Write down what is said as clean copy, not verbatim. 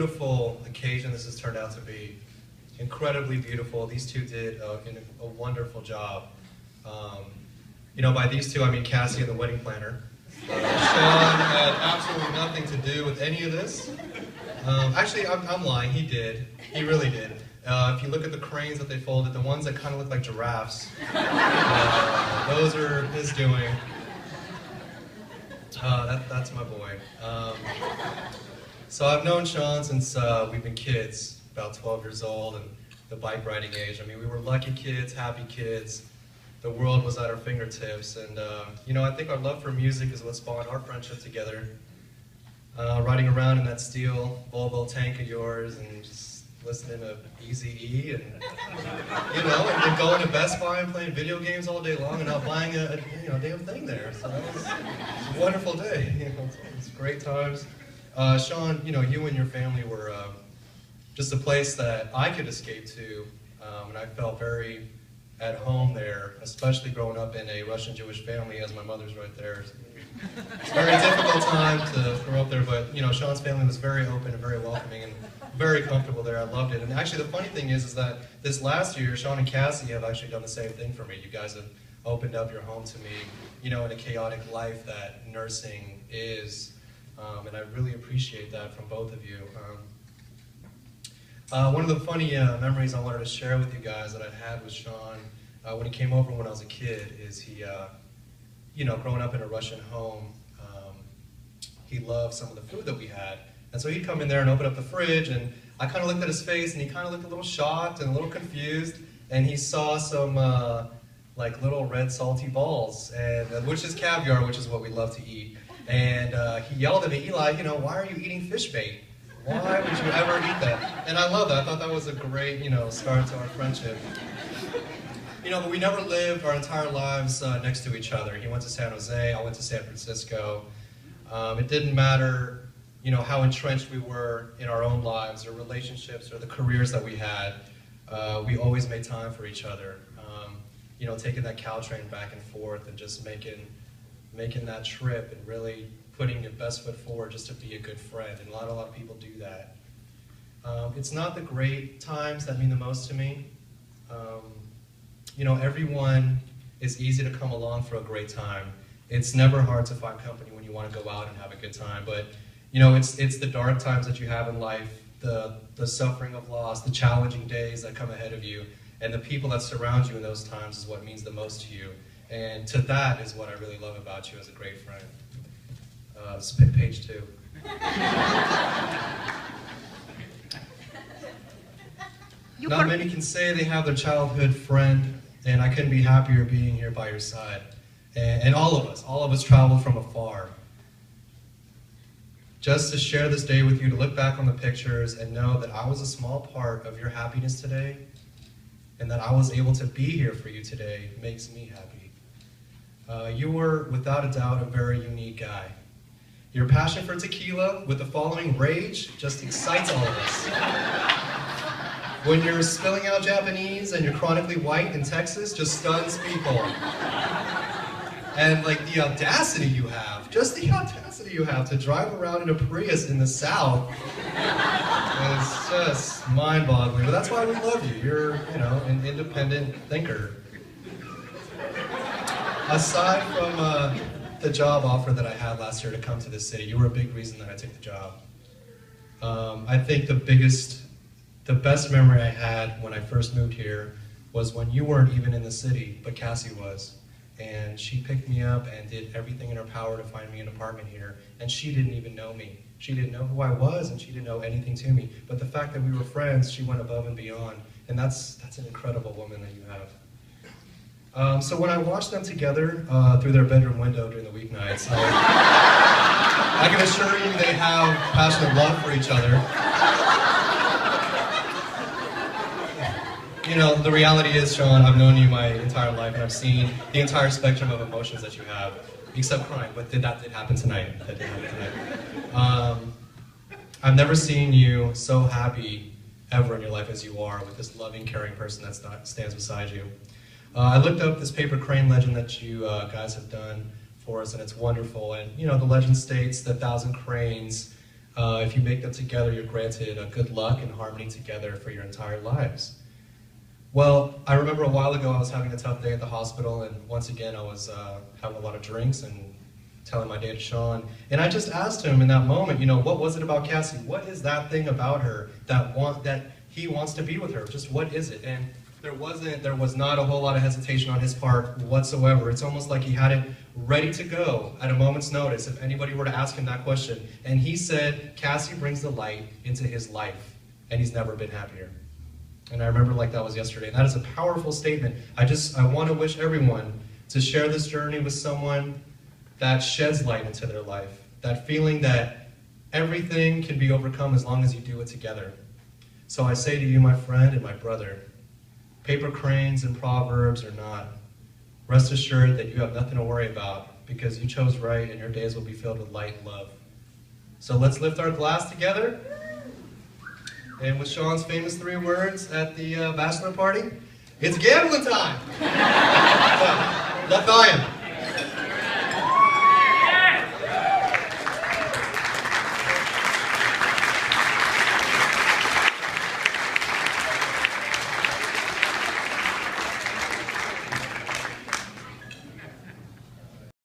beautiful occasion this has turned out to be. Incredibly beautiful. These two did a wonderful job. You know, by these two, I mean Cassie and the wedding planner. Sean had absolutely nothing to do with any of this. Actually, I'm lying. He did. He really did. If you look at the cranes that they folded, the ones that kind of look like giraffes, those are his doing. That's my boy. So I've known Sean since we've been kids, about 12 years old, and the bike riding age. I mean, we were lucky kids, happy kids. The world was at our fingertips, and you know, I think our love for music is what spawned our friendship together. Riding around in that steel Volvo tank of yours, and just listening to Eazy-E, and you know, and going to Best Buy and playing video games all day long, and not buying a damn thing there. So it was a wonderful day. You know, it was great times. Sean, you know, you and your family were just a place that I could escape to, and I felt very at home there, especially growing up in a Russian Jewish family, as my mother's right there. It's a very difficult time to grow up there, but you know, Sean's family was very open and very welcoming and very comfortable there. I loved it. And actually, the funny thing is that this last year, Sean and Cassie have actually done the same thing for me. You guys have opened up your home to me, you know, in a chaotic life that nursing is, and I really appreciate that from both of you. One of the funny memories I wanted to share with you guys that I had with Sean when he came over when I was a kid is he, you know, growing up in a Russian home, he loved some of the food that we had. And so he'd come in there and open up the fridge, and I kind of looked at his face, and he kind of looked a little shocked and a little confused, and he saw some like little red salty balls, and which is caviar, which is what we love to eat. And he yelled at me, "Eli, you know, why are you eating fish bait? Why would you ever eat that?" And I love that. I thought that was a great, you know, start to our friendship. You know, but we never lived our entire lives next to each other. He went to San Jose, I went to San Francisco. It didn't matter, you know, how entrenched we were in our own lives or relationships or the careers that we had. We always made time for each other. You know, taking that Caltrain back and forth and just making that trip and really putting your best foot forward just to be a good friend. And a lot of people do that. It's not the great times that mean the most to me. You know, everyone is easy to come along for a great time. It's never hard to find company when you want to go out and have a good time. But, you know, it's the dark times that you have in life, the suffering of loss, the challenging days that come ahead of you, and the people that surround you in those times is what means the most to you. And to that is what I really love about you as a great friend. Page 2. Not many can say they have their childhood friend, and I couldn't be happier being here by your side. And all of us traveled from afar. Just to share this day with you, to look back on the pictures and know that I was a small part of your happiness today, and that I was able to be here for you today makes me happy. You were, without a doubt, a very unique guy. Your passion for tequila, with the following rage, just excites all of us. When you're spilling out Japanese and you're chronically white in Texas, just stuns people. And like the audacity you have, just the audacity you have to drive around in a Prius in the South is just mind-boggling. But that's why we love you. You're, you know, an independent thinker. Aside from the job offer that I had last year to come to this city, you were a big reason that I took the job. I think the best memory I had when I first moved here was when you weren't even in the city, but Cassie was. And she picked me up and did everything in her power to find me an apartment here. And she didn't even know me. She didn't know who I was, and she didn't know anything to me. But the fact that we were friends, she went above and beyond. And that's an incredible woman that you have. So when I watched them together through their bedroom window during the weeknights, I can assure you they have passionate love for each other. You know, the reality is, Sean, I've known you my entire life, and I've seen the entire spectrum of emotions that you have, except crying, but that did happen tonight. That did happen tonight. I've never seen you so happy ever in your life as you are, with this loving, caring person that stands beside you. I looked up this paper crane legend that you guys have done for us, and it's wonderful. And, you know, the legend states that 1,000 cranes If you make them together, you're granted good luck and harmony together for your entire lives. Well, I remember a while ago I was having a tough day at the hospital, and once again I was having a lot of drinks and telling my day to Sean. And I just asked him in that moment, what was it about Cassie? What is that thing about her that he wants to be with her? Just what is it? And there was not a whole lot of hesitation on his part whatsoever. It's almost like he had it ready to go at a moment's notice if anybody were to ask him that question. And he said, Cassie brings the light into his life, and he's never been happier. And I remember like that was yesterday. And that is a powerful statement. I want to wish everyone to share this journey with someone that sheds light into their life. That feeling that everything can be overcome as long as you do it together. So I say to you, my friend and my brother, paper cranes and proverbs or not, rest assured that you have nothing to worry about because you chose right and your days will be filled with light and love. So let's lift our glass together. And with Sean's famous 3 words at the bachelor party, it's gambling time! So, let's go in.